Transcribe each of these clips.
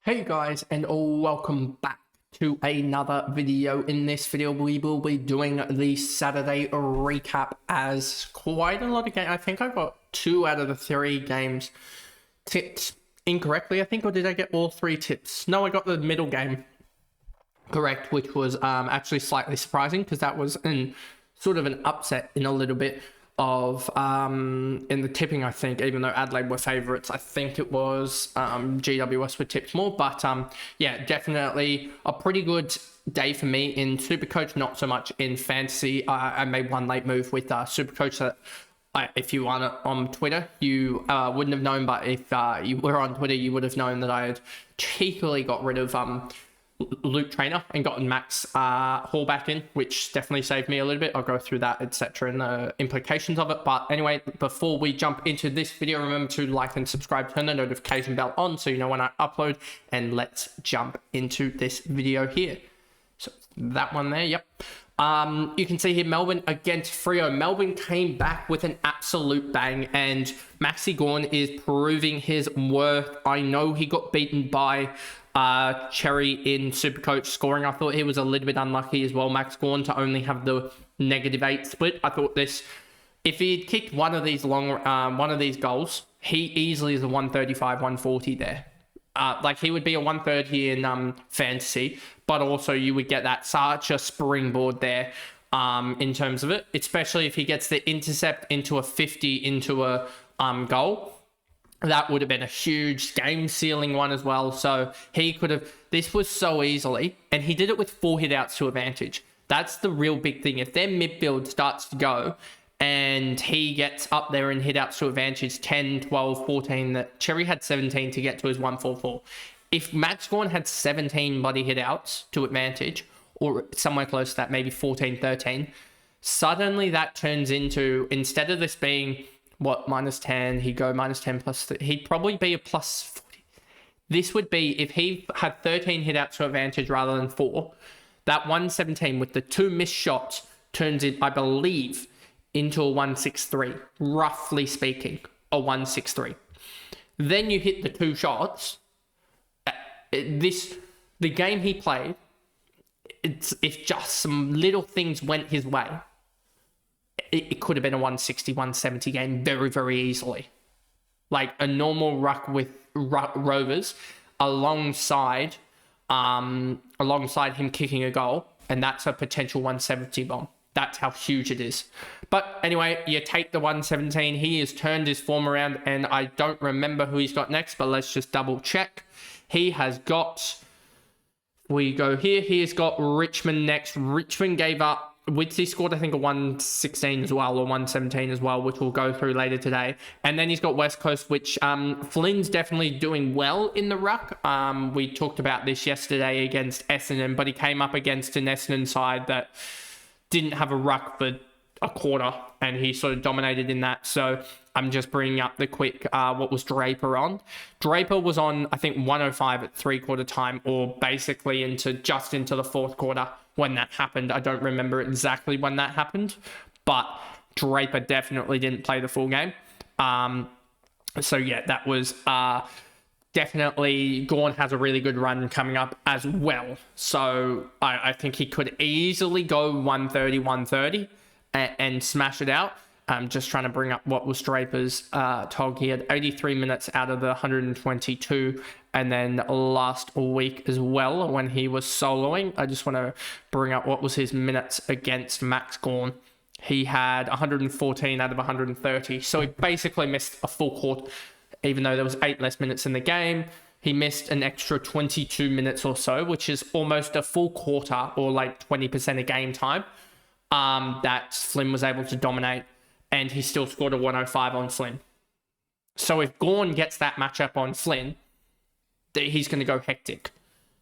Hey guys, and welcome back to another video. In this video we will be doing the Saturday recap, as quite a lot of games. I think I got 2 out of the 3 games tipped incorrectly, I think, or did I get all 3 tips? No, I got the middle game correct, which was actually slightly surprising, because that was sort of an upset in a little bit of in the tipping. I think, even though Adelaide were favourites, I think it was GWS were tipped more. But yeah, definitely a pretty good day for me in SuperCoach, not so much in fantasy. I made one late move with SuperCoach that if you are on Twitter, you wouldn't have known, but if you were on Twitter, you would have known that I had cheekily got rid of TRAINOR and gotten Max Hall back in, which definitely saved me a little bit. I'll go through that, etc., and the implications of it. But anyway, before we jump into this video, remember to like and subscribe, turn the notification bell on so you know when I upload, and let's jump into this video here. So that one there, yep. You can see here Melbourne against Freo. Melbourne came back with an absolute bang, and Gawn is proving his worth. I know he got beaten by Cherry in SuperCoach scoring. I thought he was a little bit unlucky as well, Gawn, to only have the -8 split. I thought if he'd kicked one of these goals, he easily is a 135, 140 there. Like, he would be a 130 in fantasy, but also you would get that such a springboard there in terms of it, especially if he gets the intercept into a 50 into a goal. That would have been a huge game sealing one as well. So he could have, this was so easily, and he did it with 4 hitouts to advantage. That's the real big thing. If their midfield starts to go and he gets up there in hitouts to advantage 10, 12, 14, that Cherry had 17 to get to his 144. If Gawn had 17 bloody hitouts to advantage, or somewhere close to that, maybe 14, 13, suddenly that turns into, instead of this being what, -10, he'd go -10 plus 3, he'd probably be a +40. This would be, if he had 13 hitouts to advantage rather than 4, that 117 with the 2 missed shots turns it, I believe, into a 163, roughly speaking, a 163. Then you hit the 2 shots. The game he played, if just some little things went his way, it could have been a 160, 170 game very, very easily. Like a normal ruck with Rovers alongside him kicking a goal, and that's a potential 170 bomb. That's how huge it is. But anyway, you take the 117. He has turned his form around, and I don't remember who he's got next, but let's just double check. He has got, we go here, he has got Richmond next. Richmond gave up, which he scored, I think, a 116 as well, or 117 as well, which we'll go through later today. And then he's got West Coast, which Flynn's definitely doing well in the ruck. We talked about this yesterday against Essendon, but he came up against an Essendon side that didn't have a ruck for a quarter, and he sort of dominated in that. So I'm just bringing up the quick, what was Draper on? Draper was on, I think, 105 at 3/4 time, or basically just into the 4th quarter when that happened. I don't remember exactly when that happened, but Draper definitely didn't play the full game. So yeah, that was definitely, Gawn has a really good run coming up as well. So I think he could easily go 130 and smash it out. I'm just trying to bring up what was Draper's tog. He had 83 minutes out of the 122, and then last week as well when he was soloing. I just want to bring up what was his minutes against Gawn. He had 114 out of 130, so he basically missed a full quarter. Even though there was 8 less minutes in the game, he missed an extra 22 minutes or so, which is almost a full quarter, or like 20% of game time, that Flynn was able to dominate, and he still scored a 105 on Flynn. So if Gawn gets that matchup on Flynn, he's going to go hectic.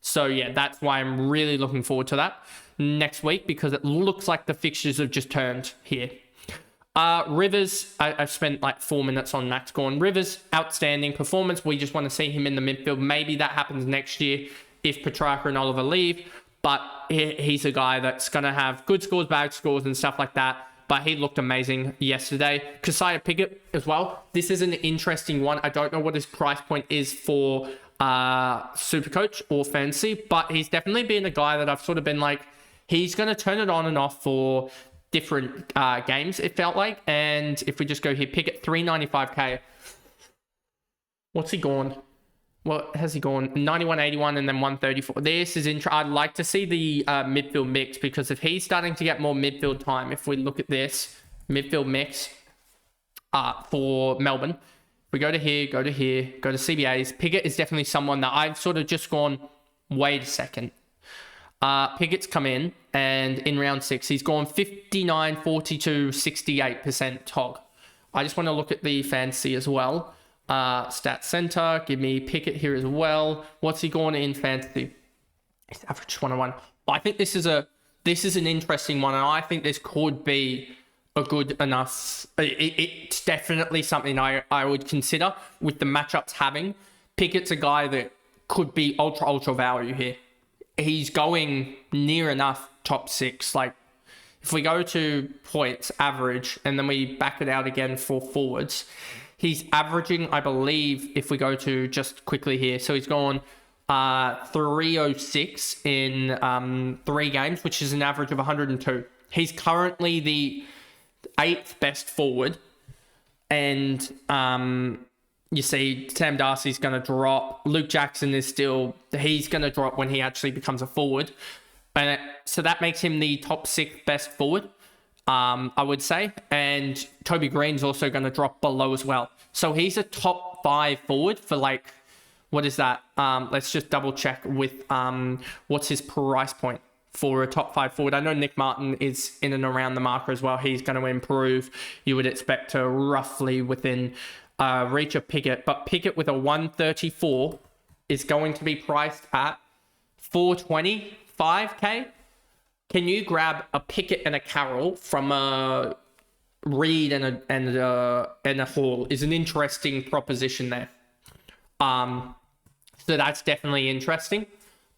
So yeah, that's why I'm really looking forward to that next week, because it looks like the fixtures have just turned here. Rivers, I've spent like 4 minutes on Gawn. Rivers, outstanding performance. We just want to see him in the midfield. Maybe that happens next year if Petrarca and Oliver leave, but he's a guy that's going to have good scores, bad scores, and stuff like that. But he looked amazing yesterday. Keziah Piggott as well. This is an interesting one. I don't know what his price point is for SuperCoach or Fantasy, but he's definitely been a guy that I've sort of been like, he's going to turn it on and off for different games, it felt like. And if we just go here, pick at 395k. What's he gone? What has he gone? 91, 81, and then 134. This is interesting. I'd like to see the midfield mix, because if he's starting to get more midfield time, if we look at this midfield mix for Melbourne, if we go to here, go to CBAs, Pickett is definitely someone that I've sort of just gone, wait a second. Pickett's come in, and in round 6, he's gone 59, 42, 68% TOG. I just want to look at the fantasy as well. Stat center, give me Pickett here as well. What's he gone in fantasy? He's average 101. I think this is an interesting one, and I think this could be a good enough. It's definitely something I would consider with the matchups having. Pickett's a guy that could be ultra value here. He's going near enough top 6. Like, if we go to points average and then we back it out again for forwards, he's averaging, I believe, if we go to just quickly here, so he's gone 306 in 3 games, which is an average of 102. He's currently the 8th best forward, and you see Sam Darcy's going to drop. Luke Jackson is still, he's going to drop when he actually becomes a forward. And so that makes him the top 6th best forward, I would say. And Toby Green's also going to drop below as well. So he's a top 5 forward for, like, what is that? Let's just double check with what's his price point for a top 5 forward. I know Nick Martin is in and around the marker as well. He's going to improve. You would expect to roughly within reach of Pickett, but Pickett with a 134 is going to be priced at 425k. Can you grab a Pickett and a Carroll from a Reed and a Hall? Is an interesting proposition there. So that's definitely interesting.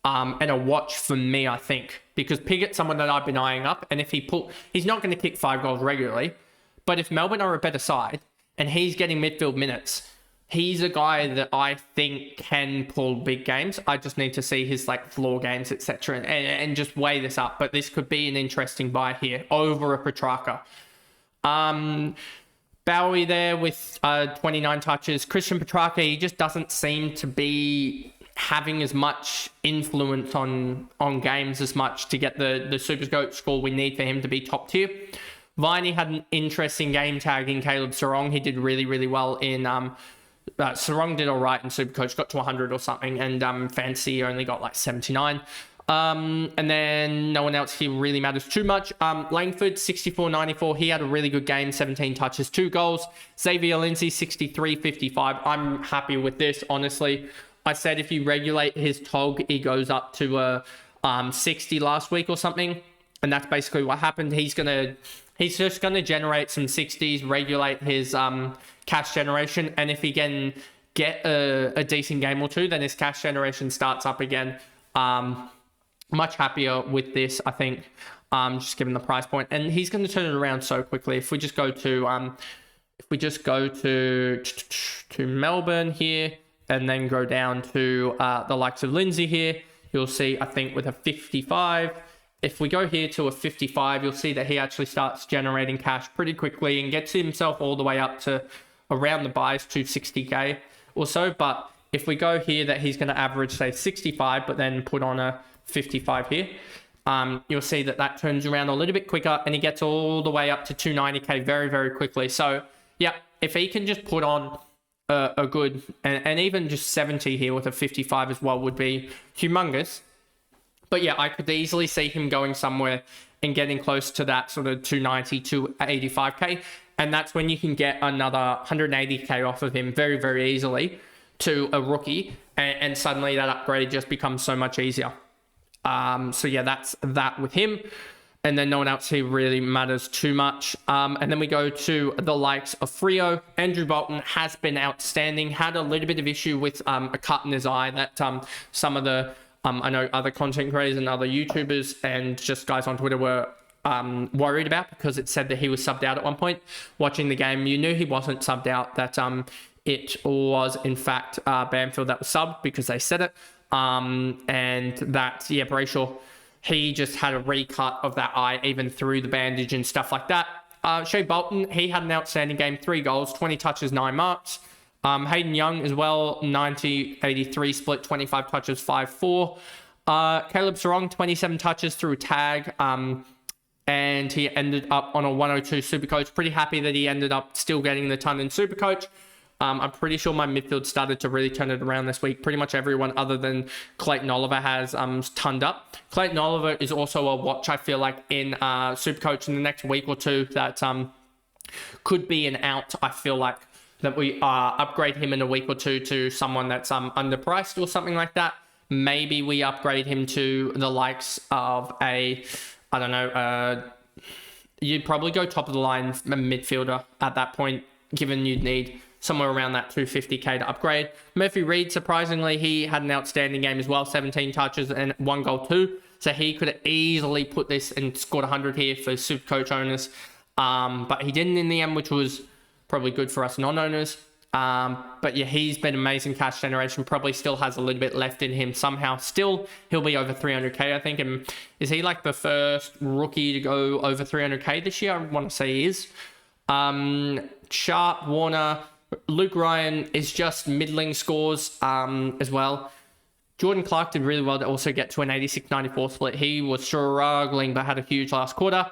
And a watch for me, I think, because Pickett's someone that I've been eyeing up, and if he's not going to kick 5 goals regularly, but if Melbourne are a better side and he's getting midfield minutes, he's a guy that I think can pull big games. I just need to see his, like, floor games, etc., and just weigh this up. But this could be an interesting buy here over a Petrarca. Bowie there with 29 touches. Christian Petrarca, he just doesn't seem to be having as much influence on games as much to get the SuperCoach score we need for him to be top tier. Viney had an interesting game tagging Caleb Sarong. He did really well in Sarong did all right in SuperCoach, got to 100 or something, and Fantasy only got like 79. And then no one else here really matters too much. Langford, 64-94. He had a really good game, 17 touches, 2 goals. Xavier Lindsay, 63-55. I'm happy with this, honestly. I said if you regulate his TOG, he goes up to 60 last week or something. And that's basically what happened. He's just going to generate some 60s, regulate his cash generation. And if he can get a decent game or two, then his cash generation starts up again. Much happier with this, I think, just given the price point. And he's going to turn it around so quickly. If we just go to Melbourne here, and then go down to the likes of Lindsay here, you'll see, I think, with a 55. If we go here to a 55, you'll see that he actually starts generating cash pretty quickly and gets himself all the way up to around the buys to 60k or so. But if we go here that he's going to average, say, 65, but then put on a 55 here, you'll see that turns around a little bit quicker and he gets all the way up to 290k very quickly. So, yeah, if he can just put on a good, and even just 70 here with a 55 as well would be humongous. But yeah, I could easily see him going somewhere and getting close to that sort of 290 to 85k. And that's when you can get another 180k off of him very easily to a rookie. And suddenly that upgrade just becomes so much easier. So yeah, that's that with him. And then no one else here really matters too much. And then we go to the likes of Freo. Andrew Bolton has been outstanding. Had a little bit of issue with a cut in his eye that some of the, I know other content creators and other YouTubers and just guys on Twitter were worried about, because it said that he was subbed out at one point. Watching the game, you knew he wasn't subbed out, that it was in fact Bamfield that was subbed because they said it. And that, yeah, Brayshaw, he just had a recut of that eye even through the bandage and stuff like that. Shea Bolton, he had an outstanding game, 3 goals, 20 touches, 9 marks. Hayden Young as well, 90-83 split, 25 touches, 5-4. Caleb Sarong, 27 touches through tag. And he ended up on a 102 SuperCoach. Pretty happy that he ended up still getting the ton in SuperCoach. I'm pretty sure my midfield started to really turn it around this week. Pretty much everyone other than Clayton Oliver has tonned up. Clayton Oliver is also a watch, I feel like, in SuperCoach in the next week or two that could be an out. I feel like that we upgrade him in a week or two to someone that's underpriced or something like that. Maybe we upgrade him to the likes of a... I don't know, you'd probably go top of the line midfielder at that point, given you'd need somewhere around that 250k to upgrade. Murphy Reed, surprisingly, he had an outstanding game as well, 17 touches and 1 goal too. So he could have easily put this and scored 100 here for SuperCoach owners. But he didn't in the end, which was probably good for us non-owners. But yeah, he's been amazing cash generation, probably still has a little bit left in him somehow. Still, he'll be over 300k, I think. And is he like the first rookie to go over 300k this year? I want to say he is. Sharp, Warner, Luke Ryan is just middling scores as well. Jordan Clark did really well to also get to an 86-94 split. He was struggling, but had a huge last quarter.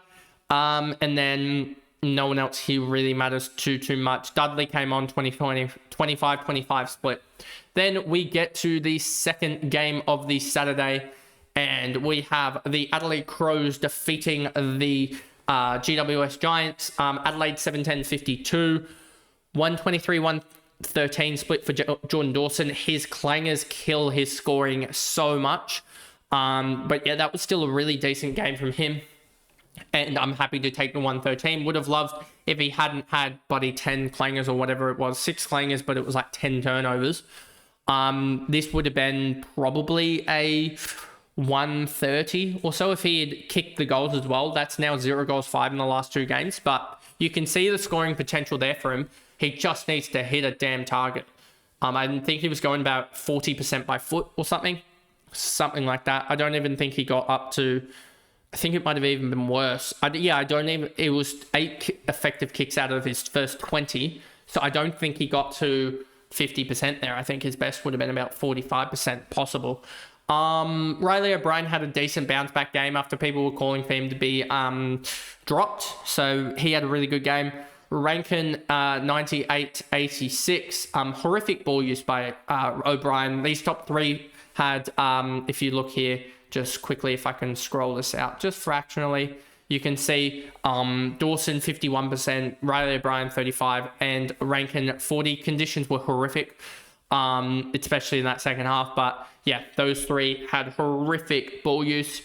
And then... no one else here really matters too much. Dudley came on 25-25 split. Then we get to the second game of the Saturday, and we have the Adelaide Crows defeating the GWS Giants. Adelaide 7-10-52, 123-113 split for Jordan Dawson. His clangers kill his scoring so much. But yeah, that was still a really decent game from him. And I'm happy to take the 113. Would have loved if he hadn't had bloody 10 clangers or whatever it was. 6 clangers, but it was like 10 turnovers. This would have been probably a 130 or so if he had kicked the goals as well. That's now 0 goals, 5 in the last 2 games. But you can see the scoring potential there for him. He just needs to hit a damn target. I think he was going about 40% by foot or something. Something like that. I don't even think he got up to... I think it might have even been worse. It was 8 effective kicks out of his first 20. So I don't think he got to 50% there. I think his best would have been about 45% possible. Riley O'Brien had a decent bounce back game after people were calling for him to be dropped. So he had a really good game. Rankin, 98-86. Horrific ball use by O'Brien. These top 3 had, if you look here, just quickly, if I can scroll this out, just fractionally, you can see Dawson 51%, Riley O'Brien 35%, and Rankin 40%. Conditions were horrific, especially in that second half. But yeah, those 3 had horrific ball use,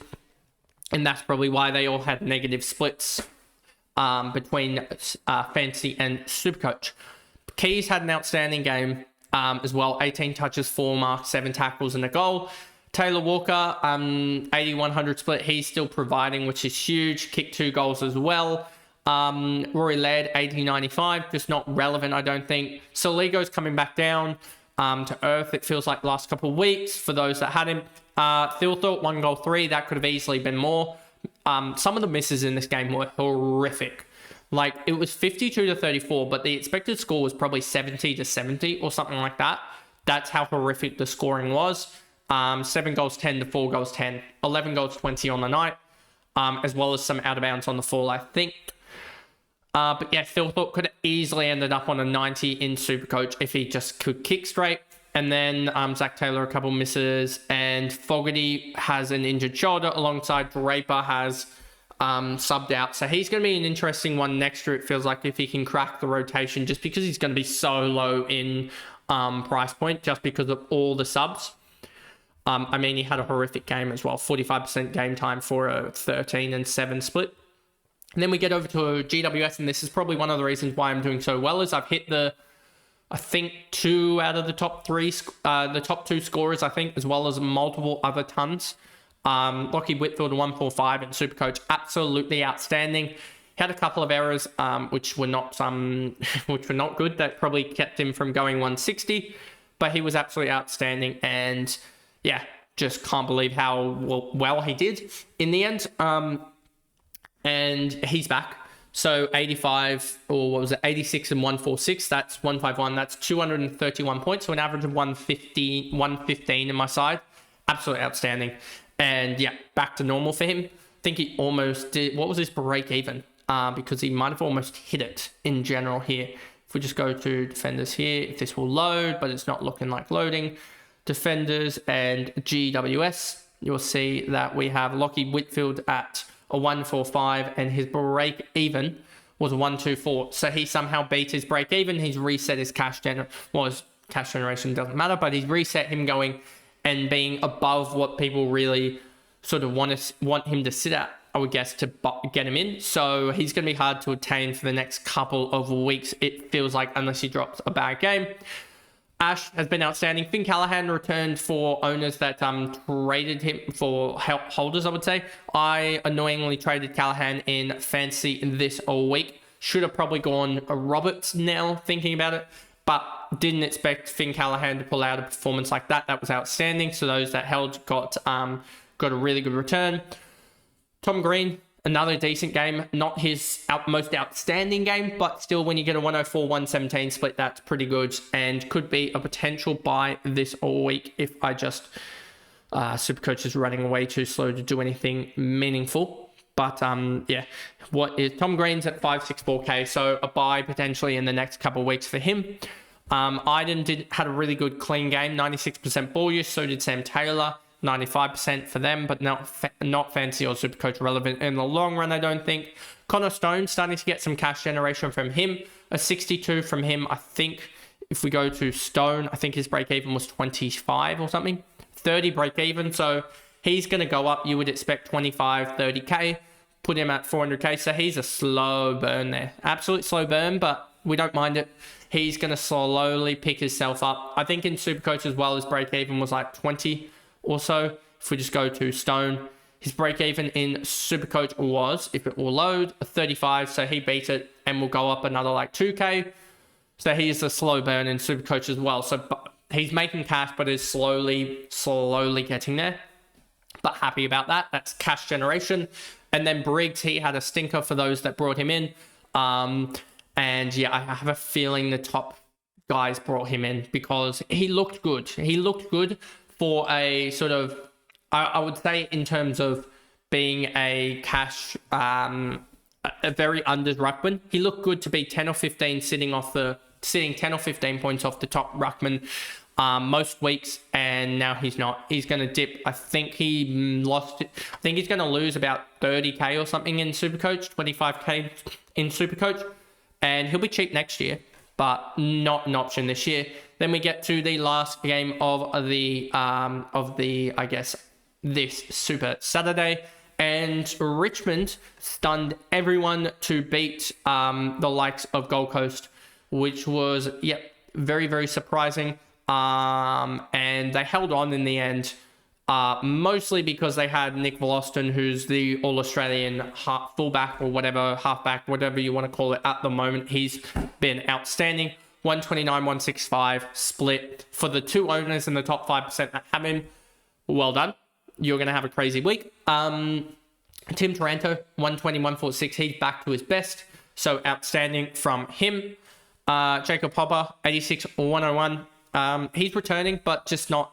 and that's probably why they all had negative splits between Fantasy and SuperCoach. Keys had an outstanding game as well, 18 touches, 4 marks, 7 tackles, and a goal. Taylor Walker, 80-100 split. He's still providing, which is huge. Kicked 2 goals as well. Rory Laird, 80-95. Just not relevant, I don't think. Soligo's coming back down to earth, it feels like, the last couple of weeks for those that had him. Thilthorpe, 1 goal, 3. That could have easily been more. Some of the misses in this game were horrific. Like, it was 52-34, but the expected score was probably 70-70 or something like that. That's how horrific the scoring was. 7 goals 10 to 4 goals 10, 11 goals 20 on the night, as well as some out of bounds on the fall, I think. But yeah, Thilthorpe could have easily ended up on a 90 in SuperCoach if he just could kick straight. And then Zach Taylor, a couple misses, and Fogarty has an injured shoulder alongside Draper has subbed out. So he's going to be an interesting one next year, it feels like, if he can crack the rotation, just because he's going to be so low in price point, just because of all the subs. I mean, he had a horrific game as well. 45% game time for a 13-7 split. And then we get over to GWS, and this is probably one of the reasons why I'm doing so well, is I've hit I think 2 out of the top 3, the top 2 scorers, I think, as well as multiple other tons. Lockie Whitfield, 145 in SuperCoach, absolutely outstanding. had a couple of errors, which were not good. That probably kept him from going 160, but he was absolutely outstanding. And yeah, just can't believe how well he did in the end. And he's back. So 85, or what was it, 86 and 146, that's 151, that's 231 points, so an average of 115 in my side. Absolutely outstanding. And yeah, back to normal for him. I think he almost did, what was his break even? Because he might have almost hit it in general here. If we just go to defenders here, if this will load, but it's not looking like loading. Defenders and GWS, you'll see that we have Lockie Whitfield at a 145, and his break even was a 124. So he somehow beat his break even. He's reset his cash his cash generation doesn't matter, but he's reset him going and being above what people really sort of want him to sit at, I would guess, to get him in. So he's going to be hard to attain for the next couple of weeks, it feels like, unless he drops a bad game. Ash has been outstanding. Finn Callahan returned for owners that traded him for holders, I would say. I annoyingly traded Callahan in fantasy this week. Should have probably gone Roberts now, thinking about it, but didn't expect Finn Callahan to pull out a performance like that. That was outstanding. So those that held got a really good return. Tom Green, another decent game, not his most outstanding game, but still when you get a 104-117 split, that's pretty good and could be a potential buy this week if I just, SuperCoach is running way too slow to do anything meaningful. But yeah, what is Tom Green's at 564k, so a buy potentially in the next couple of weeks for him. Iden had a really good clean game, 96% ball use, so did Sam Taylor. 95% for them, but not fancy or SuperCoach relevant in the long run, I don't think. Connor Stone starting to get some cash generation from him. A 62 from him, I think. If we go to Stone, I think his break even was 25 or something. 30 break even, so he's going to go up. You would expect 25, 30k. Put him at 400k, so he's a slow burn there. Absolute slow burn, but we don't mind it. He's going to slowly pick himself up. I think in SuperCoach as well, his break even was like 20. Also, if we just go to Stone, his break even in SuperCoach was, if it will load, a 35. So he beat it and will go up another like 2k. So he is a slow burn in SuperCoach as well. So he's making cash, but is slowly getting there. But happy about that. That's cash generation. And then Briggs, he had a stinker for those that brought him in. And yeah, I have a feeling the top guys brought him in because he looked good. He looked good for a sort of, I would say in terms of being a cash, a very under ruckman. He looked good to be 10 or 15 sitting 10 or 15 points off the top ruckman most weeks, and now he's not. He's going to dip. I think he lost it. I think he's going to lose about 30k or something in SuperCoach, 25k in SuperCoach, and he'll be cheap next year, but not an option this year. Then we get to the last game of the I guess this Super Saturday, and Richmond stunned everyone to beat the likes of Gold Coast, which was very, very surprising. And they held on in the end, mostly because they had Nick Voloston, who's the All-Australian fullback or whatever, halfback, whatever you want to call it at the moment. He's been outstanding. 129, 165 split for the two owners in the top 5% that have him. Well done. You're going to have a crazy week. Tim Taranto, 120, 146. He's back to his best. So outstanding from him. Jacob Popper, 86, 101. He's returning, but just not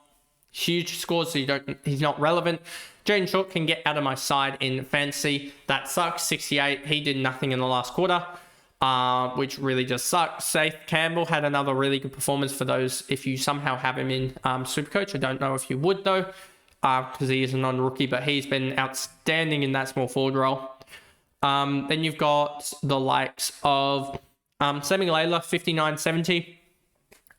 huge scores, so he's not relevant. Jaden Short can get out of my side in fantasy. That sucks. 68. He did nothing in the last quarter. Which really just sucks. Safe Campbell had another really good performance for those if you somehow have him in SuperCoach. I don't know if you would though, because he is a non-rookie, but he's been outstanding in that small forward role. Then you've got the likes of Sammy Layla,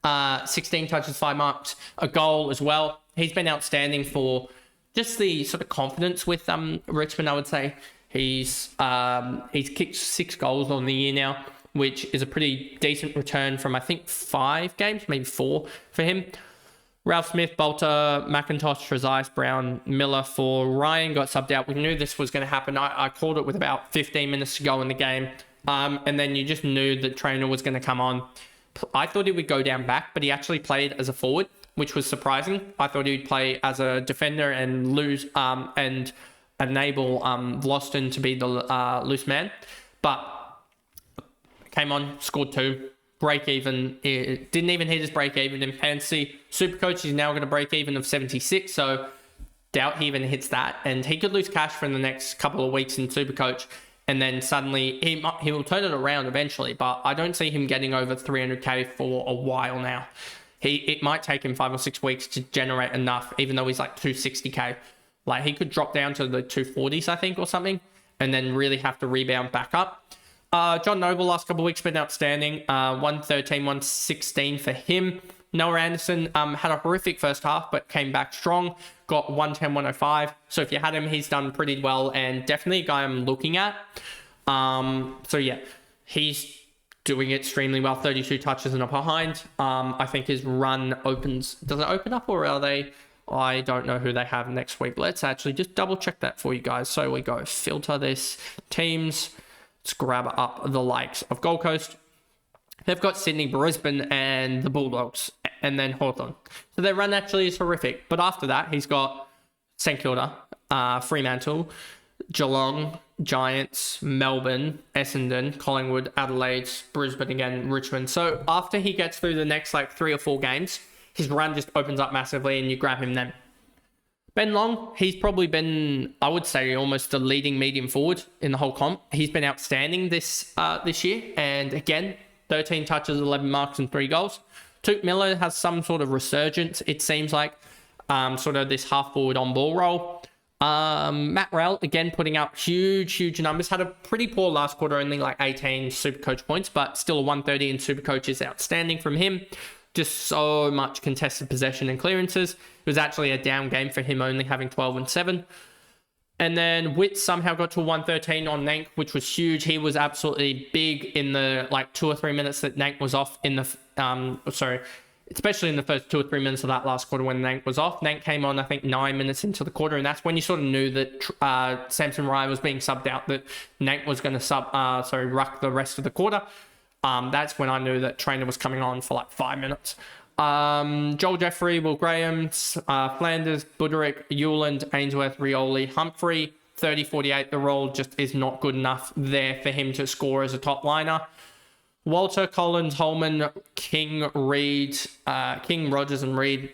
59-70, 16 touches, 5 marks, a goal as well. He's been outstanding for just the sort of confidence with Richmond, I would say. He's kicked 6 goals on the year now, which is a pretty decent return from, I think, 5 games, maybe 4 for him. Ralph Smith, Bolter, McIntosh, Trezise, Brown, Miller for Ryan got subbed out. We knew this was going to happen. I called it with about 15 minutes to go in the game. And then you just knew that Trainer was going to come on. I thought he would go down back, but he actually played as a forward, which was surprising. I thought he'd play as a defender and lose and enable Vlosten to be the loose man. But came on, scored 2. Break even. It didn't even hit his break even in fantasy. SuperCoach is now going to break even of 76, so doubt he even hits that. And he could lose cash for the next couple of weeks in SuperCoach, and then suddenly he will turn it around eventually. But I don't see him getting over 300k for a while now. It might take him 5 or 6 weeks to generate enough, even though he's like 260k. Like he could drop down to the 240s, I think, or something, and then really have to rebound back up. John Noble last couple of weeks been outstanding. 113, 116 for him. Noah Anderson had a horrific first half, but came back strong. Got 110, 105. So if you had him, he's done pretty well, and definitely a guy I'm looking at. So yeah, he's doing extremely well. 32 touches and a behind. I think his run opens. Does it open up, or are they? I don't know who they have next week. Let's actually just double check that for you guys. So we go filter this teams. Let's grab up the likes of Gold Coast. They've got Sydney, Brisbane, and the Bulldogs, and then Hawthorn. So their run actually is horrific. But after that, he's got St Kilda, Fremantle, Geelong, Giants, Melbourne, Essendon, Collingwood, Adelaide, Brisbane again, Richmond. So after he gets through the next like 3 or 4 games, his run just opens up massively, and you grab him then. Ben Long, he's probably been, I would say, almost the leading medium forward in the whole comp. He's been outstanding this year. And again, 13 touches, 11 marks, and 3 goals. Toot Miller has some sort of resurgence, it seems like. Sort of this half-forward on-ball role. Matt Rowell, again, putting up huge numbers. Had a pretty poor last quarter, only like 18 SuperCoach points, but still a 130 in SuperCoach is outstanding from him. Just so much contested possession and clearances. It was actually a down game for him, only having 12 and 7. And then Witt somehow got to 113 on Nank, which was huge. He was absolutely big in the like 2 or 3 minutes that Nank was off in the, especially in the first 2 or 3 minutes of that last quarter when Nank was off. Nank came on, I think, 9 minutes into the quarter, and that's when you sort of knew that Samson Ryan was being subbed out, that Nank was going to ruck the rest of the quarter. That's when I knew that Trainer was coming on for like 5 minutes. Joel Jeffrey, Will Graham, Flanders, Buderick, Hewland, Ainsworth, Rioli, Humphrey, 30-48. The role just is not good enough there for him to score as a top liner. Walter, Collins, Holman, King, Reed, King, Rogers, and Reed.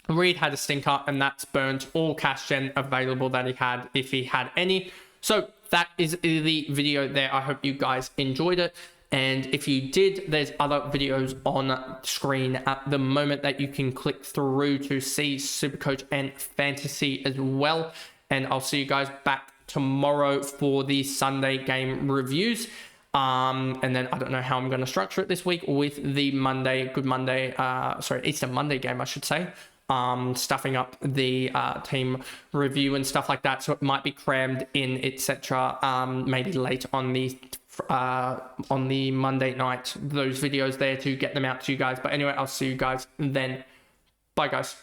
Reed had a stinker, and that's burnt all cash gen available that he had, if he had any. So that is the video there. I hope you guys enjoyed it. And if you did, there's other videos on screen at the moment that you can click through to see SuperCoach and Fantasy as well. And I'll see you guys back tomorrow for the Sunday game reviews. And then I don't know how I'm going to structure it this week with the Easter Monday game, I should say. Stuffing up the team review and stuff like that. So it might be crammed in, etc. Maybe late on the Monday night, those videos there to get them out to you guys. But anyway, I'll see you guys then. Bye guys.